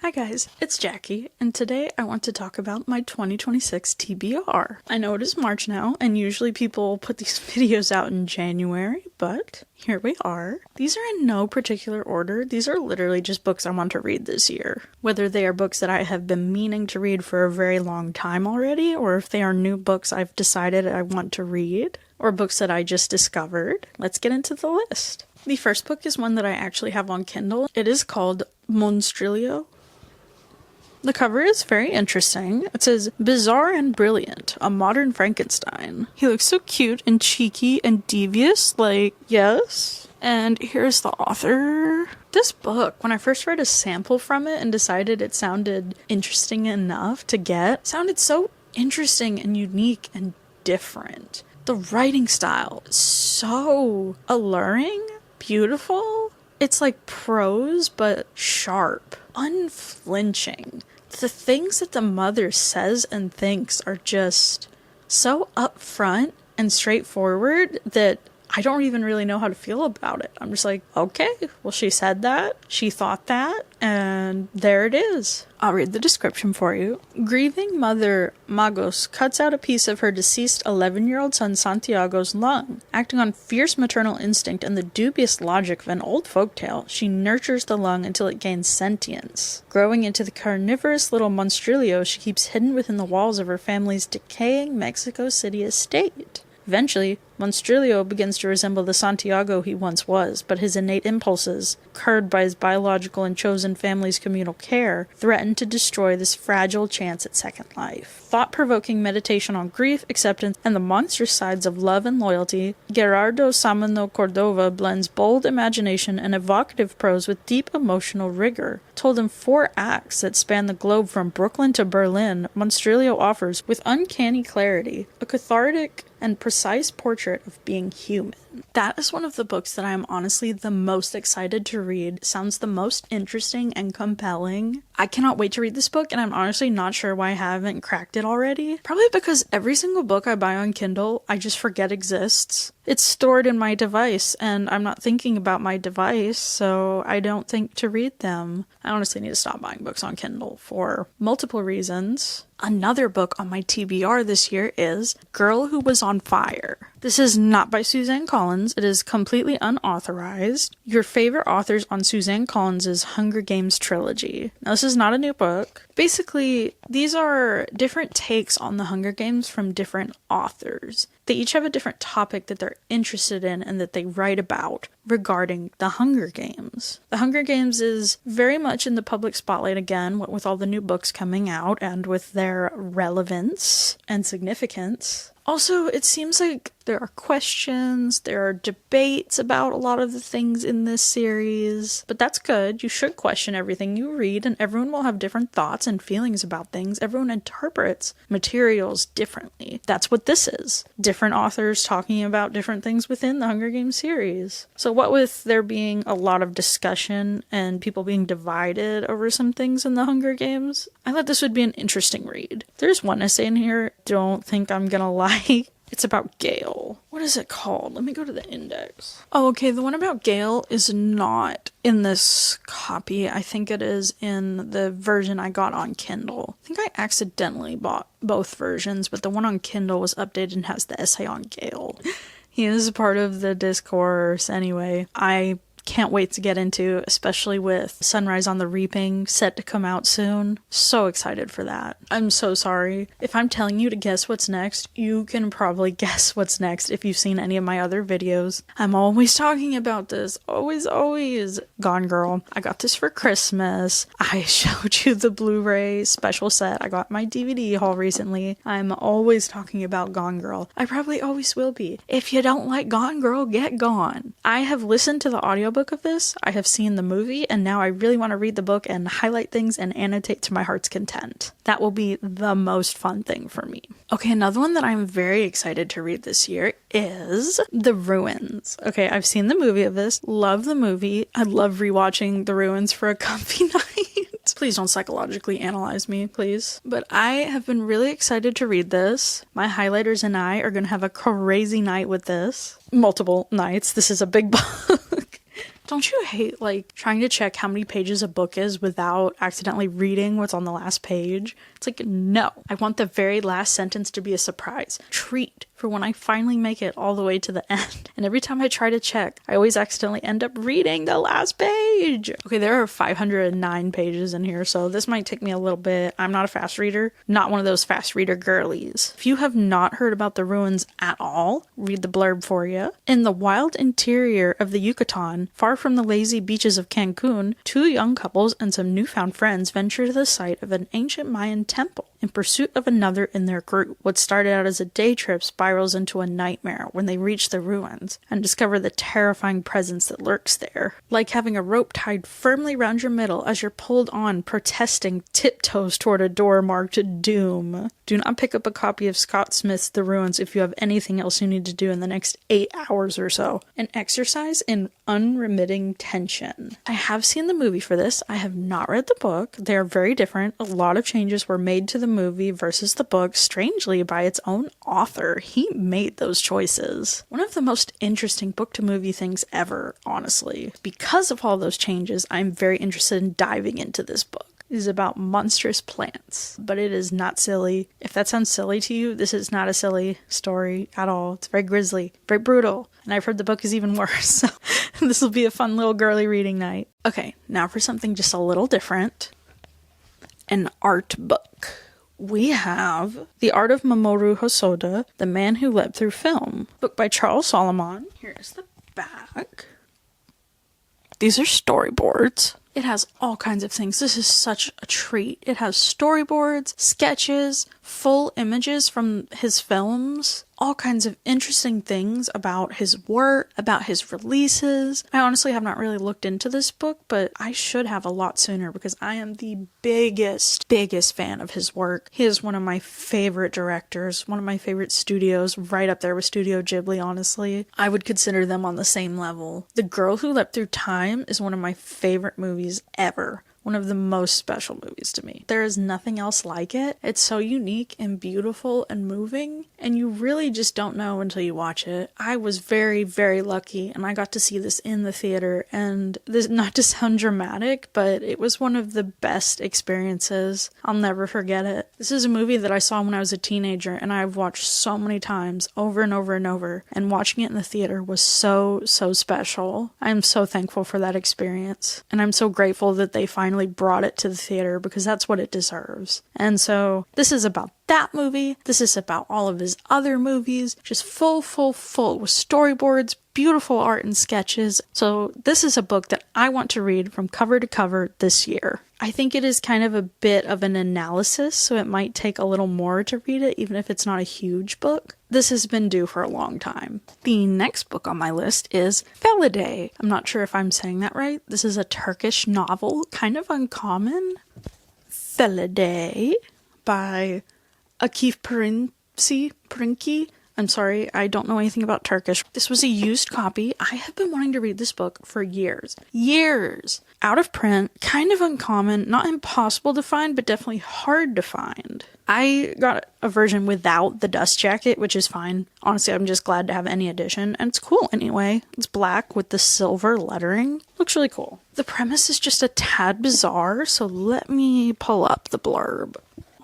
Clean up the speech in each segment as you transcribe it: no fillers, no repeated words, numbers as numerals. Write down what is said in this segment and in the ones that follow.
Hi guys, it's Jackie, and today I want to talk about my 2026 TBR. I know it is March now, and usually people put these videos out in January, but here we are. These are in no particular order. These are literally just books I want to read this year. Whether they are books that I have been meaning to read for a very long time already, or if they are new books I've decided I want to read, or books that I just discovered. Let's get into the list. The first book is one that I actually have on Kindle. It is called Monstrilio. The cover is very interesting. It says, "Bizarre and brilliant, a modern Frankenstein." He looks so cute and cheeky and devious, like, yes. And here's the author. This book, when I first read a sample from it and decided it sounded interesting enough to get, sounded so interesting and unique and different. The writing style is so alluring, beautiful. It's like prose, but sharp, unflinching. The things that the mother says and thinks are just so upfront and straightforward that I don't even really know how to feel about it. I'm just like, okay, well, she said that, she thought that, and there it is. I'll read the description for you. Grieving mother Magos cuts out a piece of her deceased 11-year-old son Santiago's lung. Acting on fierce maternal instinct and the dubious logic of an old folktale, she nurtures the lung until it gains sentience. Growing into the carnivorous little monstrilio she keeps hidden within the walls of her family's decaying Mexico City estate. Eventually, Monstrilio begins to resemble the Santiago he once was, but his innate impulses, curbed by his biological and chosen family's communal care, threaten to destroy this fragile chance at second life. Thought-provoking meditation on grief, acceptance, and the monstrous sides of love and loyalty, Gerardo Samano Cordova blends bold imagination and evocative prose with deep emotional rigor. Told in 4 acts that span the globe from Brooklyn to Berlin, Monstrilio offers, with uncanny clarity, a cathartic and precise portrait of being human. That is one of the books that I am honestly the most excited to read. Sounds the most interesting and compelling. I cannot wait to read this book, and I'm honestly not sure why I haven't cracked it already. Probably because every single book I buy on Kindle, I just forget exists. It's stored in my device, and I'm not thinking about my device, so I don't think to read them. I honestly need to stop buying books on Kindle for multiple reasons. Another book on my TBR this year is Girl Who Was on Fire. This is not by Suzanne Collins. It is completely unauthorized. Your favorite authors on Suzanne Collins' Hunger Games trilogy. Now, this is not a new book. Basically, these are different takes on the Hunger Games from different authors. They each have a different topic that they're interested in and that they write about regarding the Hunger Games. The Hunger Games is very much in the public spotlight again, what with all the new books coming out and with their relevance and significance. Also, it seems like there are questions, there are debates about a lot of the things in this series, but that's good. You should question everything you read, and everyone will have different thoughts and feelings about things. Everyone interprets materials differently. That's what this is. Different authors talking about different things within the Hunger Games series. So what with there being a lot of discussion and people being divided over some things in the Hunger Games, I thought this would be an interesting read. There's one essay in here, don't think I'm gonna lie. It's about Gale. What is it called? Let me go to the index. Oh, okay, the one about Gale is not in this copy. I think it is in the version I got on Kindle. I think I accidentally bought both versions, but the one on Kindle was updated and has the essay on Gale. He is part of the discourse anyway. I can't wait to get into, especially with Sunrise on the Reaping set to come out soon. So excited for that. I'm so sorry. If I'm telling you to guess what's next, you can probably guess what's next if you've seen any of my other videos. I'm always talking about this. Always. Gone Girl. I got this for Christmas. I showed you the Blu-ray special set. I got my DVD haul recently. I'm always talking about Gone Girl. I probably always will be. If you don't like Gone Girl, get gone. I have listened to the audiobook of this, I have seen the movie, and now I really want to read the book and highlight things and annotate to my heart's content. That will be the most fun thing for me. Okay, another one that I'm very excited to read this year is The Ruins. Okay, I've seen the movie of this, love the movie. I love rewatching The Ruins for a comfy night. Please don't psychologically analyze me, please. But I have been really excited to read this. My highlighters and I are going to have a crazy night with this. Multiple nights. This is a big book. Don't you hate, like, trying to check how many pages a book is without accidentally reading what's on the last page? It's like, no. I want the very last sentence to be a surprise. Treat for when I finally make it all the way to the end. And every time I try to check, I always accidentally end up reading the last page. Okay, there are 509 pages in here, so this might take me a little bit. I'm not a fast reader. Not one of those fast reader girlies. If you have not heard about the ruins at all, read the blurb for you. In the wild interior of the Yucatan, far from the lazy beaches of Cancun, two young couples and some newfound friends venture to the site of an ancient Mayan temple in pursuit of another in their group. What started out as a day trip spirals into a nightmare when they reach the ruins and discover the terrifying presence that lurks there. Like having a rope tied firmly round your middle as you're pulled on, protesting tiptoes toward a door marked Doom. Do not pick up a copy of Scott Smith's The Ruins if you have anything else you need to do in the next 8 hours or so. An exercise in unremitting tension. I have seen the movie for this. I have not read the book. They are very different. A lot of changes were made to the movie versus the book, strangely by its own author. He made those choices. One of the most interesting book to movie things ever, honestly. Because of all those changes, I'm very interested in diving into this book. It is about monstrous plants, but it is not silly. If that sounds silly to you, this is not a silly story at all. It's very grisly, very brutal, and I've heard the book is even worse, so this will be a fun little girly reading night. Okay, now for something just a little different. An art book. We have The Art of Mamoru Hosoda, The Man Who Leapt Through Film, book by Charles Solomon. Here's the back. These are storyboards. It has all kinds of things. This is such a treat. It has storyboards, sketches, full images from his films, all kinds of interesting things about his work, about his releases. I honestly have not really looked into this book, but I should have a lot sooner because I am the biggest fan of his work. He is one of my favorite directors, one of my favorite studios, right up there with Studio Ghibli, honestly. I would consider them on the same level. The Girl Who Leapt Through Time is one of my favorite movies ever. One of the most special movies to me. There is nothing else like it. It's so unique and beautiful and moving, and you really just don't know until you watch it. I was very, very lucky, and I got to see this in the theater, and this, not to sound dramatic, but it was one of the best experiences. I'll never forget it. This is a movie that I saw when I was a teenager, and I've watched so many times, over and over and over, and watching it in the theater was so special. I'm so thankful for that experience, and I'm so grateful that they finally brought it to the theater because that's what it deserves. And so this is about that movie. This is about all of his other movies, just full with storyboards, beautiful art and sketches. So this is a book that I want to read from cover to cover this year. I think it is kind of a bit of an analysis, so it might take a little more to read it, even if it's not a huge book. This has been due for a long time. The next book on my list is Feliday. I'm not sure if I'm saying that right. This is a Turkish novel, kind of uncommon. Feliday by Akif Perinki. I'm sorry, I don't know anything about Turkish. This was a used copy. I have been wanting to read this book for years. Out of print, kind of uncommon, not impossible to find, but definitely hard to find. I got a version without the dust jacket, which is fine. Honestly, I'm just glad to have any edition, and it's cool anyway. It's black with the silver lettering. Looks really cool. The premise is just a tad bizarre, so let me pull up the blurb.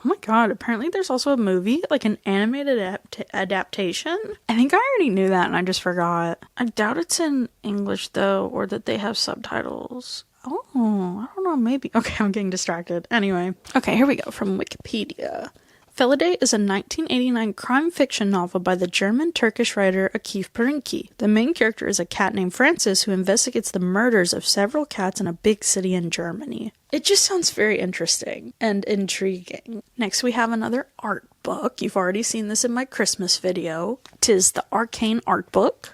Oh my god, apparently there's also a movie, like an animated adaptation. I think I already knew that and I just forgot. I doubt it's in English though, or that they have subtitles. Oh, I don't know, maybe. Okay, I'm getting distracted. Anyway. Okay, here we go from Wikipedia. Feliday is a 1989 crime fiction novel by the German-Turkish writer Akif Perinki. The main character is a cat named Francis who investigates the murders of several cats in a big city in Germany. It just sounds very interesting and intriguing. Next we have another art book. You've already seen this in my Christmas video. 'Tis the Arcane art book.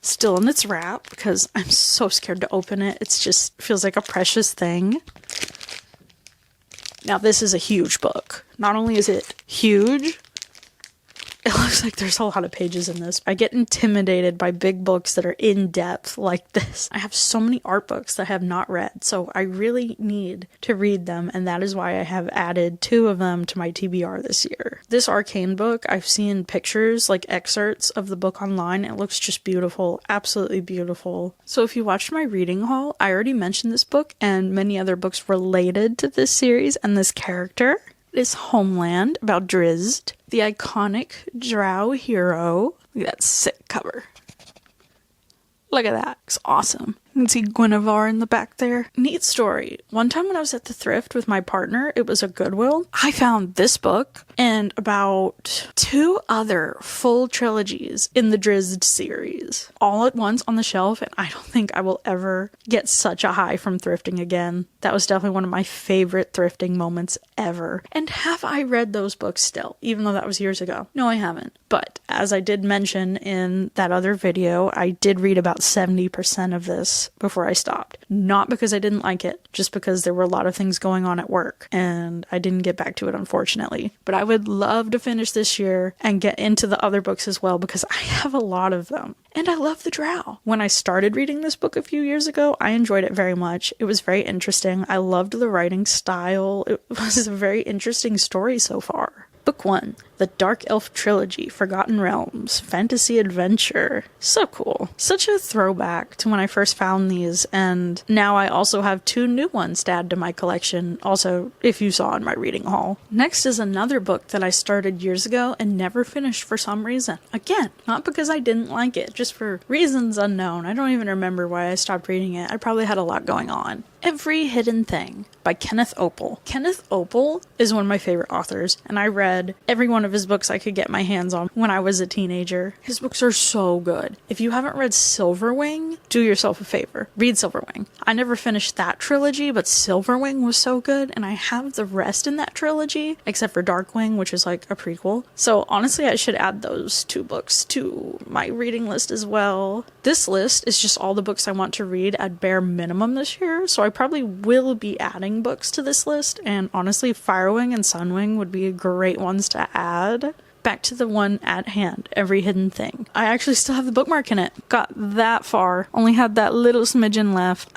Still in its wrap because I'm so scared to open it. It just feels like a precious thing. Now this is a huge book. Not only is it huge, it looks looks like there's a lot of pages in this. I get intimidated by big books that are in depth like this. I have so many art books that I have not read, so I really need to read them, and that is why I have added 2 of them to my TBR this year. This Arcane book, I've seen pictures, like excerpts of the book online. It looks just beautiful, absolutely beautiful. So if you watched my reading haul, I already mentioned this book and many other books related to this series and this character. It is Homeland, about Drizzt, the iconic drow hero. Look at that sick cover. Look at that. It's awesome. You can see Guinevere in the back there. Neat story. One time when I was at the thrift with my partner, it was a Goodwill, I found this book and about 2 other full trilogies in the Drizzt series all at once on the shelf, and I don't think I will ever get such a high from thrifting again. That was definitely one of my favorite thrifting moments ever. And have I read those books still, even though that was years ago? No, I haven't. But as I did mention in that other video, I did read about 70% of this before I stopped. Not because I didn't like it, just because there were a lot of things going on at work and I didn't get back to it, unfortunately. But I would love to finish this year and get into the other books as well, because I have a lot of them. And I love the drow. When I started reading this book a few years ago, I enjoyed it very much. It was very interesting. I loved the writing style. It was a very interesting story so far. Book 1, The Dark Elf Trilogy, Forgotten Realms, Fantasy Adventure. So cool. Such a throwback to when I first found these, and now I also have 2 new ones to add to my collection, also if you saw in my reading haul. Next is another book that I started years ago and never finished for some reason. Again, not because I didn't like it, just for reasons unknown. I don't even remember why I stopped reading it. I probably had a lot going on. Every Hidden Thing by Kenneth Opel. Kenneth Opel is one of my favorite authors, and I read every one of his books I could get my hands on when I was a teenager. His books are so good. If you haven't read Silverwing, do yourself a favor. Read Silverwing. I never finished that trilogy, but Silverwing was so good, and I have the rest in that trilogy, except for Darkwing, which is like a prequel. So honestly, I should add those 2 books to my reading list as well. This list is just all the books I want to read at bare minimum this year, so I probably will be adding books to this list, and honestly, Firewing and Sunwing would be great ones to add. Back to the one at hand, Every Hidden Thing. I actually still have the bookmark in it. Got that far. Only had that little smidgen left.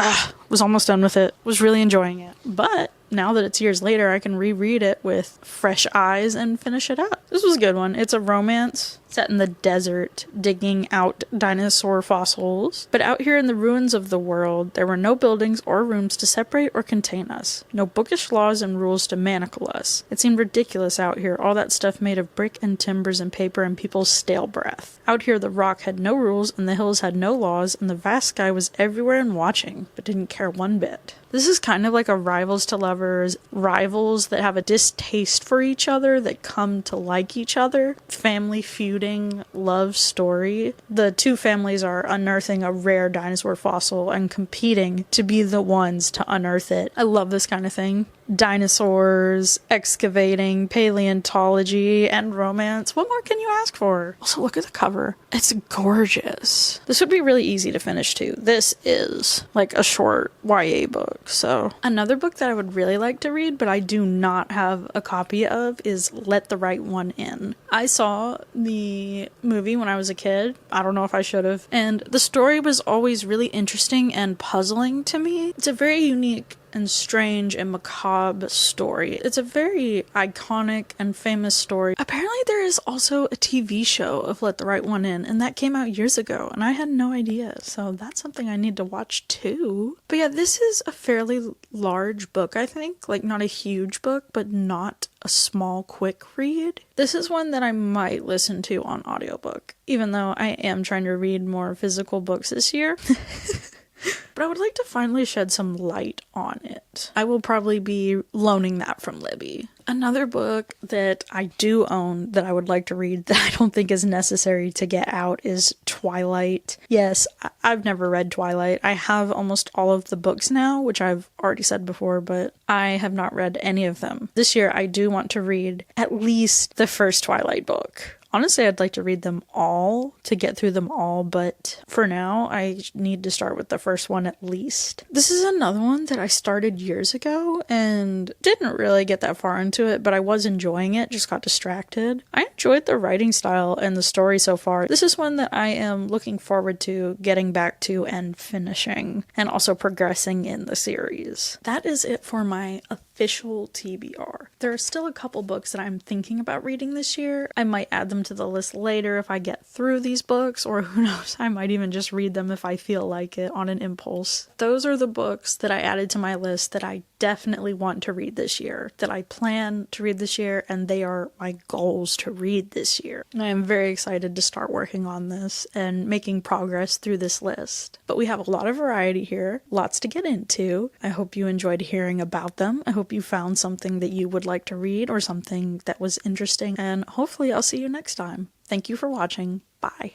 Was almost done with it. Was really enjoying it. But now that it's years later, I can reread it with fresh eyes and finish it up. This was a good one. It's a romance set in the desert, digging out dinosaur fossils. But out here in the ruins of the world, there were no buildings or rooms to separate or contain us. No bookish laws and rules to manacle us. It seemed ridiculous out here, all that stuff made of brick and timbers and paper and people's stale breath. Out here, the rock had no rules and the hills had no laws, and the vast sky was everywhere and watching, but didn't care one bit. This is kind of like a rivals to lovers, rivals that have a distaste for each other that come to like each other, family feuding love story. The 2 families are unearthing a rare dinosaur fossil and competing to be the ones to unearth it. I love this kind of thing. Dinosaurs, excavating, paleontology, and romance. What more can you ask for? Also, look at the cover. It's gorgeous. This would be really easy to finish too. This is like a short YA book, so. Another book that I would really like to read, but I do not have a copy of, is Let the Right One In. I saw the movie when I was a kid. I don't know if I should have. And the story was always really interesting and puzzling to me. It's a very unique and strange and macabre story. It's a very iconic and famous story. Apparently there is also a TV show of Let the Right One In, and that came out years ago, and I had no idea, so that's something I need to watch too. But yeah, this is a fairly large book, I think. Like, not a huge book, but not a small, quick read. This is one that I might listen to on audiobook, even though I am trying to read more physical books this year. But I would like to finally shed some light on it. I will probably be loaning that from Libby. Another book that I do own that I would like to read that I don't think is necessary to get out is Twilight. Yes, I've never read Twilight. I have almost all of the books now, which I've already said before, but I have not read any of them. This year, I do want to read at least the first Twilight book. Honestly, I'd like to read them all to get through them all, but for now, I need to start with the first one at least. This is another one that I started years ago and didn't really get that far into it, but I was enjoying it, just got distracted. I enjoyed the writing style and the story so far. This is one that I am looking forward to getting back to and finishing, and also progressing in the series. That is it for my official TBR. There are still a couple books that I'm thinking about reading this year. I might add them to the list later if I get through these books, or who knows, I might even just read them if I feel like it on an impulse. Those are the books that I added to my list that I definitely want to read this year, that I plan to read this year, and they are my goals to read this year. And I am very excited to start working on this and making progress through this list. But we have a lot of variety here, lots to get into. I hope you enjoyed hearing about them. I hope you found something that you would like to read or something that was interesting, and hopefully I'll see you next time. Thank you for watching. Bye.